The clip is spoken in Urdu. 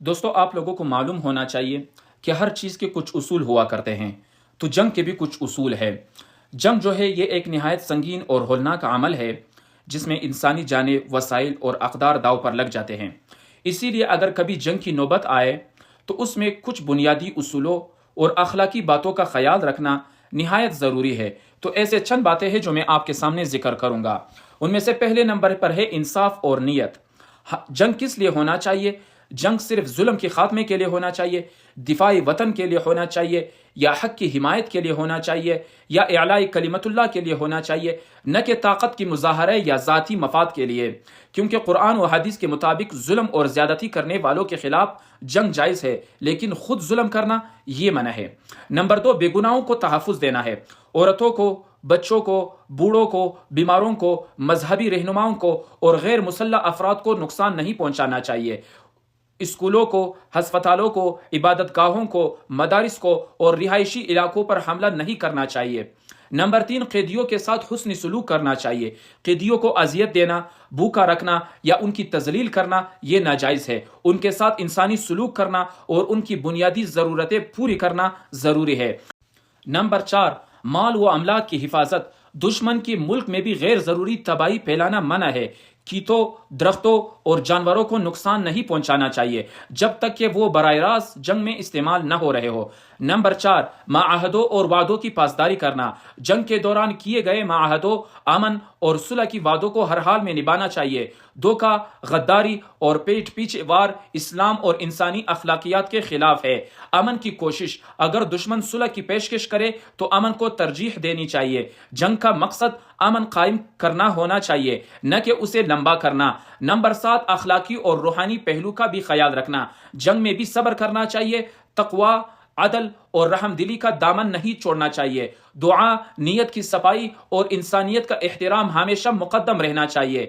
دوستو آپ لوگوں کو معلوم ہونا چاہیے کہ ہر چیز کے کچھ اصول ہوا کرتے ہیں، تو جنگ کے بھی کچھ اصول ہے۔ جنگ جو ہے یہ ایک نہایت سنگین اور ہولناک عمل ہے جس میں انسانی جانیں، وسائل اور اقدار داؤ پر لگ جاتے ہیں۔ اسی لیے اگر کبھی جنگ کی نوبت آئے تو اس میں کچھ بنیادی اصولوں اور اخلاقی باتوں کا خیال رکھنا نہایت ضروری ہے۔ تو ایسے چند باتیں ہیں جو میں آپ کے سامنے ذکر کروں گا۔ ان میں سے پہلے نمبر پر ہے انصاف اور نیت۔ جنگ کس لیے ہونا چاہیے؟ جنگ صرف ظلم کے خاتمے کے لیے ہونا چاہیے، دفاع وطن کے لیے ہونا چاہیے، یا حق کی حمایت کے لیے ہونا چاہیے، یا اعلاء کلمت اللہ کے لیے ہونا چاہیے، نہ کہ طاقت کی مظاہرے یا ذاتی مفاد کے لیے، کیونکہ قرآن و حدیث کے مطابق ظلم اور زیادتی کرنے والوں کے خلاف جنگ جائز ہے، لیکن خود ظلم کرنا یہ منع ہے۔ نمبر 2، بے گناہوں کو تحفظ دینا ہے۔ عورتوں کو، بچوں کو، بوڑھوں کو، بیماروں کو، مذہبی رہنماؤں کو اور غیر مسلح افراد کو نقصان نہیں پہنچانا چاہیے۔ اسکولوں کو، ہسپتالوں کو، عبادت گاہوں کو، مدارس کو اور رہائشی علاقوں پر حملہ نہیں کرنا چاہیے۔ نمبر 3، قیدیوں کے ساتھ حسن سلوک کرنا چاہیے۔ قیدیوں کو اذیت دینا، بھوکا رکھنا یا ان کی تذلیل کرنا یہ ناجائز ہے۔ ان کے ساتھ انسانی سلوک کرنا اور ان کی بنیادی ضرورتیں پوری کرنا ضروری ہے۔ نمبر 4، مال و املاک کی حفاظت۔ دشمن کی ملک میں بھی غیر ضروری تباہی پھیلانا منع ہے۔ کھیتوں، درختوں اور جانوروں کو نقصان نہیں پہنچانا چاہیے جب تک کہ وہ براہ راست جنگ میں استعمال نہ ہو رہے ہو۔ نمبر 4، معاہدوں اور وعدوں کی پاسداری کرنا۔ جنگ کے دوران کیے گئے معاہدوں، امن اور صلح کی وعدوں کو ہر حال میں نبھانا چاہیے۔ دھوکہ، غداری اور پیٹ پیچھے وار اسلام اور انسانی اخلاقیات کے خلاف ہے۔ امن کی کوشش، اگر دشمن صلح کی پیشکش کرے تو امن کو ترجیح دینی چاہیے۔ جنگ کا مقصد امن قائم کرنا ہونا چاہیے، نہ کہ اسے لمبا کرنا۔ نمبر 7، اخلاقی اور روحانی پہلو کا بھی خیال رکھنا۔ جنگ میں بھی صبر کرنا چاہیے، تقوی، عدل اور رحم دلی کا دامن نہیں چھوڑنا چاہیے۔ دعا، نیت کی صفائی اور انسانیت کا احترام ہمیشہ مقدم رہنا چاہیے۔